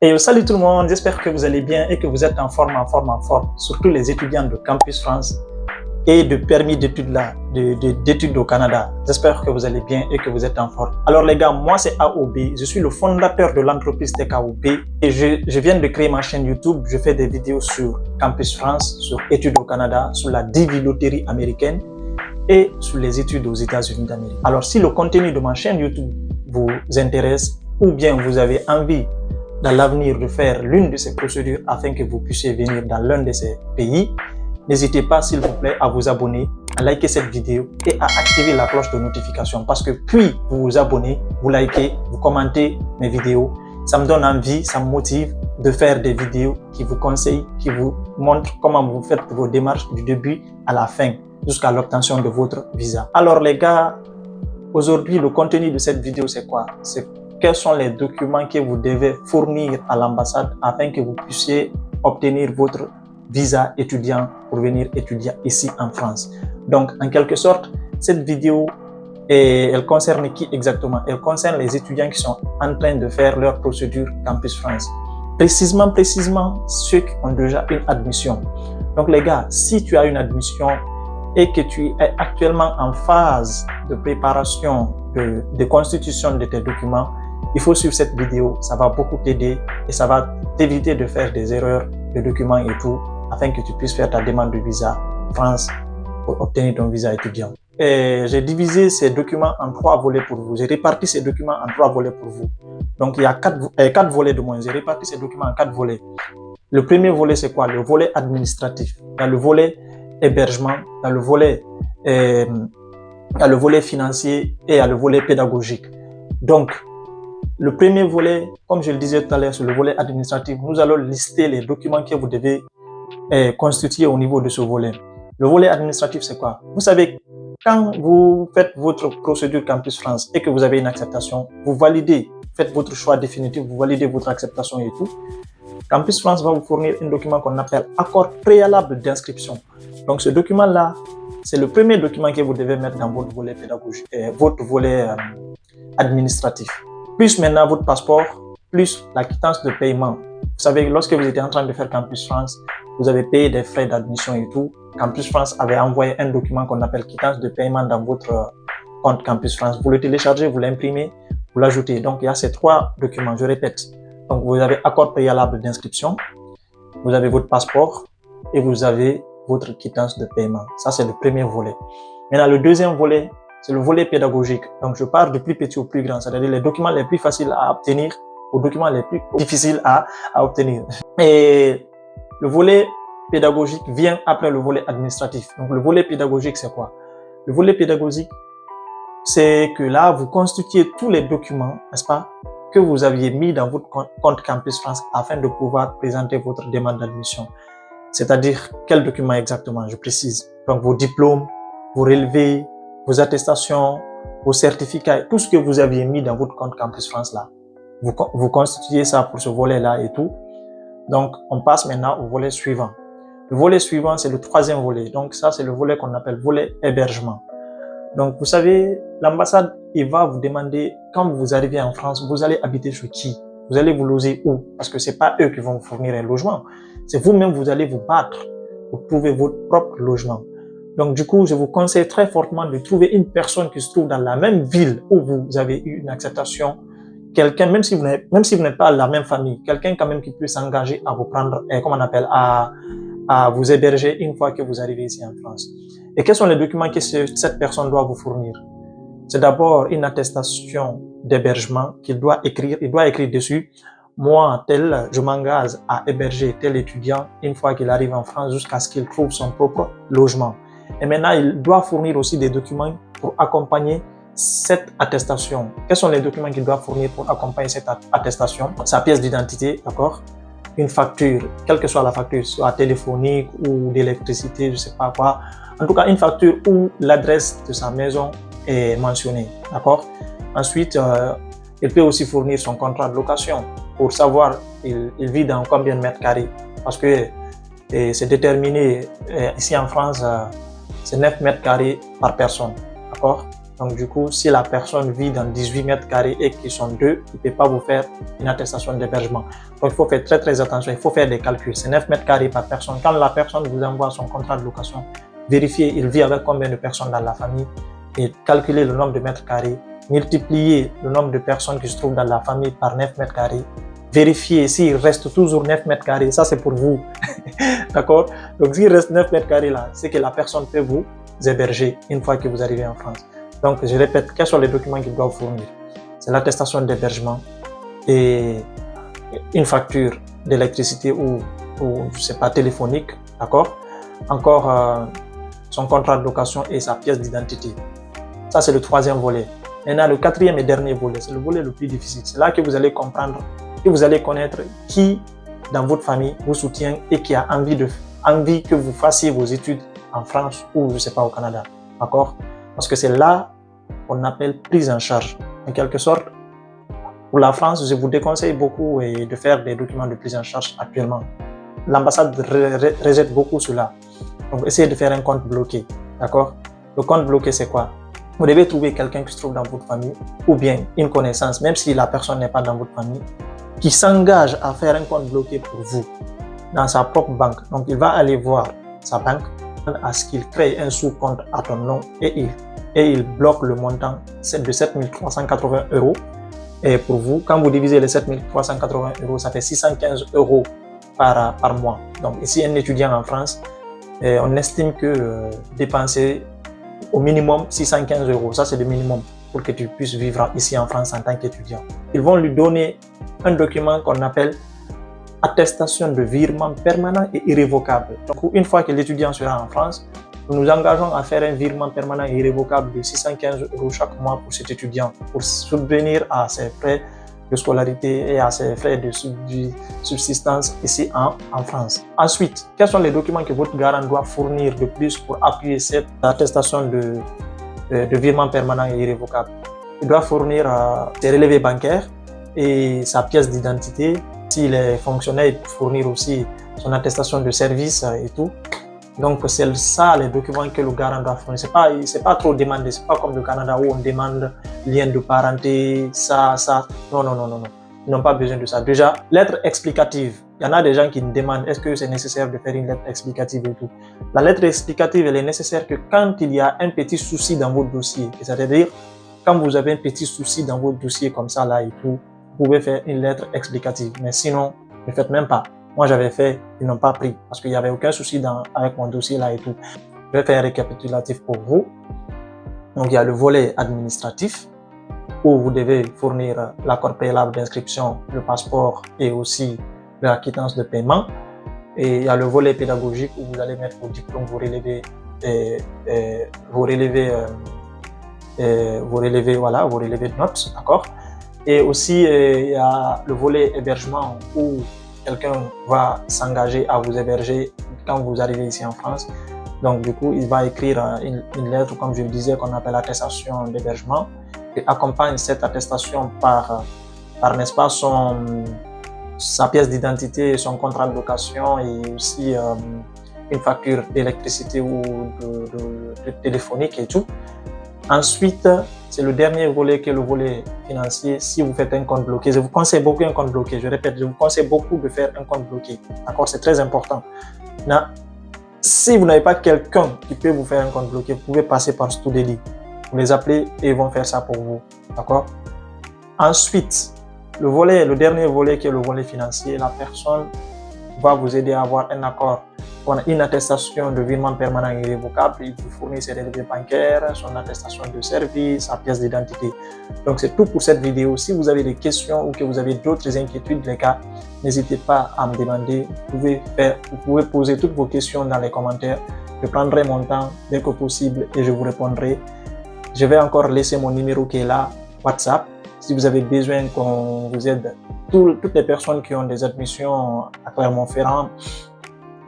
Et salut tout le monde, j'espère que vous allez bien et que vous êtes en forme, surtout les étudiants de Campus France et de permis d'études d'études au Canada. J'espère que vous allez bien et que vous êtes en forme. Alors les gars, moi c'est AOB, je suis le fondateur de l'entreprise Tech AOB et je viens de créer ma chaîne YouTube. Je fais des vidéos sur Campus France, sur études au Canada, sur la DV loterie américaine et sur les études aux États-Unis d'Amérique. Alors si le contenu de ma chaîne YouTube vous intéresse ou bien vous avez envie dans l'avenir de faire l'une de ces procédures afin que vous puissiez venir dans l'un de ces pays, n'hésitez pas s'il vous plaît à vous abonner, à liker cette vidéo et à activer la cloche de notification parce que puis vous vous abonnez, vous likez, vous commentez mes vidéos, ça me donne envie, ça me motive de faire des vidéos qui vous conseillent, qui vous montrent comment vous faites vos démarches du début à la fin jusqu'à l'obtention de votre visa. Alors les gars, aujourd'hui le contenu de cette vidéo c'est quoi? C'est quels sont les documents que vous devez fournir à l'ambassade afin que vous puissiez obtenir votre visa étudiant pour venir étudier ici en France. Donc, en quelque sorte, cette vidéo, elle concerne qui exactement? Elle concerne les étudiants qui sont en train de faire leur procédure Campus France. Précisément, ceux qui ont déjà une admission. Donc, les gars, si tu as une admission et que tu es actuellement en phase de préparation de constitution de tes documents, il faut suivre cette vidéo, ça va beaucoup t'aider et ça va t'éviter de faire des erreurs de documents et tout, afin que tu puisses faire ta demande de visa France pour obtenir ton visa étudiant. Et j'ai divisé ces documents en 3 volets pour vous. J'ai réparti ces documents en 3 volets pour vous. Donc il y a 4 volets de moins. J'ai réparti ces documents en 4 volets. Le premier volet, c'est quoi? Le volet administratif. Il y a le volet hébergement, il y a le volet financier et il y a le volet pédagogique. Donc, le premier volet, comme je le disais tout à l'heure, sur le volet administratif, nous allons lister les documents que vous devez constituer au niveau de ce volet. Le volet administratif, c'est quoi? Vous savez, quand vous faites votre procédure Campus France et que vous avez une acceptation, vous validez, faites votre choix définitif, vous validez votre acceptation et tout. Campus France va vous fournir un document qu'on appelle accord préalable d'inscription. Donc ce document-là, c'est le premier document que vous devez mettre dans votre volet pédagogique, votre volet administratif. Plus maintenant votre passeport, plus la quittance de paiement. Vous savez, lorsque vous étiez en train de faire Campus France, vous avez payé des frais d'admission et tout. Campus France avait envoyé un document qu'on appelle quittance de paiement dans votre compte Campus France. Vous le téléchargez, vous l'imprimez, vous l'ajoutez. Donc, il y a ces 3 documents, je répète. Donc, vous avez accord préalable d'inscription, vous avez votre passeport et vous avez votre quittance de paiement. Ça, c'est le premier volet. Maintenant, le deuxième volet, c'est le volet pédagogique. Donc, je pars du plus petit au plus grand, c'est-à-dire les documents les plus faciles à obtenir aux documents les plus difficiles à obtenir. Et le volet pédagogique vient après le volet administratif. Donc, le volet pédagogique, c'est quoi? Le volet pédagogique, c'est que là, vous constituez tous les documents, n'est-ce pas, que vous aviez mis dans votre compte Campus France afin de pouvoir présenter votre demande d'admission. C'est-à-dire, quels documents exactement? Je précise. Donc, vos diplômes, vos relevés, vos attestations, vos certificats, tout ce que vous aviez mis dans votre compte Campus France là. Vous constituez ça pour ce volet-là et tout. Donc, on passe maintenant au volet suivant. Le volet suivant, c'est le 3e volet. Donc, ça, c'est le volet qu'on appelle volet hébergement. Donc, vous savez, l'ambassade, il va vous demander, quand vous arrivez en France, vous allez habiter chez qui? Vous allez vous loger où? Parce que c'est pas eux qui vont vous fournir un logement. C'est vous-même, vous allez vous battre pour trouver votre propre logement. Donc, du coup, je vous conseille très fortement de trouver une personne qui se trouve dans la même ville où vous avez eu une acceptation. Quelqu'un, même si vous n'êtes pas la même famille, quelqu'un quand même qui peut s'engager à vous prendre, comment on appelle, à vous héberger une fois que vous arrivez ici en France. Et quels sont les documents que cette personne doit vous fournir? C'est d'abord une attestation d'hébergement qu'il doit écrire. Il doit écrire dessus, moi, je m'engage à héberger tel étudiant une fois qu'il arrive en France jusqu'à ce qu'il trouve son propre logement. Et maintenant, il doit fournir aussi des documents pour accompagner cette attestation. Quels sont les documents qu'il doit fournir pour accompagner cette attestation? Sa pièce d'identité, d'accord? Une facture, quelle que soit la facture, soit téléphonique ou d'électricité, je sais pas quoi. En tout cas, une facture où l'adresse de sa maison est mentionnée, d'accord? Ensuite, il peut aussi fournir son contrat de location pour savoir il vit dans combien de mètres carrés. Parce que c'est déterminé, ici en France, c'est 9 mètres carrés par personne, d'accord? Donc du coup, si la personne vit dans 18 mètres carrés et qu'ils sont deux, il ne peut pas vous faire une attestation d'hébergement. Donc il faut faire très attention, il faut faire des calculs. C'est 9 mètres carrés par personne. Quand la personne vous envoie son contrat de location, vérifiez il vit avec combien de personnes dans la famille et calculez le nombre de mètres carrés. Multipliez le nombre de personnes qui se trouvent dans la famille par 9 mètres carrés. Vérifiez s'il reste toujours 9 mètres carrés. Ça, c'est pour vous. D'accord? Donc, s'il reste 9 mètres carrés là, c'est que la personne peut vous héberger une fois que vous arrivez en France. Donc, je répète, quels sont les documents qu'ils doivent fournir? C'est l'attestation d'hébergement et une facture d'électricité ou je sais pas, téléphonique. D'accord? Encore son contrat de location et sa pièce d'identité. Ça, c'est le troisième volet. Maintenant, le quatrième et dernier volet, c'est le volet le plus difficile. C'est là que vous allez comprendre et vous allez connaître qui, dans votre famille, vous soutient et qui a envie que vous fassiez vos études en France ou, je sais pas, au Canada. D'accord? Parce que c'est là qu'on appelle prise en charge. En quelque sorte, pour la France, je vous déconseille beaucoup de faire des documents de prise en charge actuellement. L'ambassade rejette beaucoup cela. Donc, essayez de faire un compte bloqué. D'accord? Le compte bloqué, c'est quoi? Vous devez trouver quelqu'un qui se trouve dans votre famille ou bien une connaissance, même si la personne n'est pas dans votre famille, qui s'engage à faire un compte bloqué pour vous dans sa propre banque. Donc, il va aller voir sa banque à ce qu'il crée un sous-compte à ton nom et il bloque le montant de 7 380 €. Et pour vous, quand vous divisez les 7 380 €, ça fait 615 € par mois. Donc, ici, un étudiant en France, on estime que dépenser au minimum 615 €, ça c'est le minimum pour que tu puisses vivre ici en France en tant qu'étudiant. Ils vont lui donner un document qu'on appelle attestation de virement permanent et irrévocable. Donc, une fois que l'étudiant sera en France, nous nous engageons à faire un virement permanent et irrévocable de 615 € chaque mois pour cet étudiant, pour subvenir à ses frais de scolarité et à ses frais de subsistance ici en France. Ensuite, quels sont les documents que votre garant doit fournir de plus pour appuyer cette attestation de virement permanent et irrévocable? Il doit fournir ses relevés bancaires et sa pièce d'identité. S'il est fonctionnaire, il peut fournir aussi son attestation de service et tout. Donc, c'est ça les documents que le garant doit fournir. C'est pas trop demandé. C'est pas comme le Canada où on demande lien de parenté, ça. Non. Ils n'ont pas besoin de ça. Déjà, lettre explicative. Il y en a des gens qui me demandent est-ce que c'est nécessaire de faire une lettre explicative et tout. La lettre explicative, elle est nécessaire que quand il y a un petit souci dans votre dossier. C'est-à-dire, quand vous avez un petit souci dans votre dossier comme ça là et tout, vous pouvez faire une lettre explicative. Mais sinon, ne faites même pas. Moi, j'avais fait, ils n'ont pas pris parce qu'il n'y avait aucun souci avec mon dossier là et tout. Je vais faire un récapitulatif pour vous. Donc, il y a le volet administratif où vous devez fournir l'accord préalable d'inscription, le passeport et aussi la quittance de paiement. Et il y a le volet pédagogique où vous allez mettre vos diplômes, vos relevés de notes, d'accord? Et aussi, il y a le volet hébergement où quelqu'un va s'engager à vous héberger quand vous arrivez ici en France. Donc, du coup, il va écrire une lettre, comme je le disais, qu'on appelle attestation d'hébergement et accompagne cette attestation par n'est-ce pas, sa pièce d'identité, son contrat de location et aussi une facture d'électricité ou de téléphonique et tout. Ensuite, c'est le dernier volet qui est le volet financier. Si vous faites un compte bloqué, je vous conseille beaucoup un compte bloqué. Je répète, je vous conseille beaucoup de faire un compte bloqué. D'accord, c'est très important. Là, si vous n'avez pas quelqu'un qui peut vous faire un compte bloqué, vous pouvez passer par Studeli. Vous les appelez et ils vont faire ça pour vous. D'accord? Ensuite, le dernier volet qui est le volet financier, la personne va vous aider à avoir un accord, une attestation de virement permanent et irrévocable. Il vous fournit ses relevés bancaires, son attestation de service, sa pièce d'identité. Donc, c'est tout pour cette vidéo. Si vous avez des questions ou que vous avez d'autres inquiétudes, les gars, n'hésitez pas à me demander. Vous pouvez poser toutes vos questions dans les commentaires. Je prendrai mon temps dès que possible et je vous répondrai. Je vais encore laisser mon numéro qui est là, WhatsApp. Si vous avez besoin qu'on vous aide, toutes les personnes qui ont des admissions à Clermont-Ferrand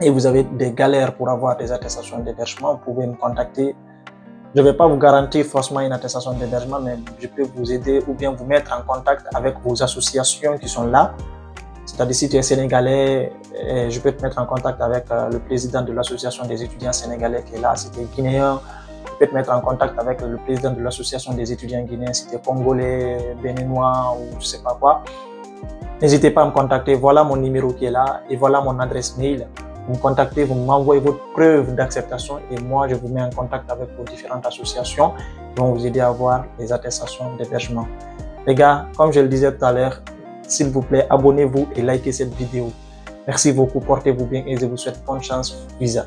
et vous avez des galères pour avoir des attestations d'hébergement, vous pouvez me contacter. Je ne vais pas vous garantir forcément une attestation d'hébergement, mais je peux vous aider ou bien vous mettre en contact avec vos associations qui sont là. C'est-à-dire si tu es sénégalais, je peux te mettre en contact avec le président de l'association des étudiants sénégalais qui est là. Si tu es guinéen, peux te mettre en contact avec le président de l'association des étudiants guinéens, si tu es congolais, béninois ou je sais pas quoi. N'hésitez pas à me contacter. Voilà mon numéro qui est là et voilà mon adresse mail. Vous me contactez, vous m'envoyez votre preuve d'acceptation et moi, je vous mets en contact avec vos différentes associations qui vont vous aider à avoir les attestations d'hébergement. Les gars, comme je le disais tout à l'heure, s'il vous plaît, abonnez-vous et likez cette vidéo. Merci beaucoup, portez-vous bien et je vous souhaite bonne chance visa.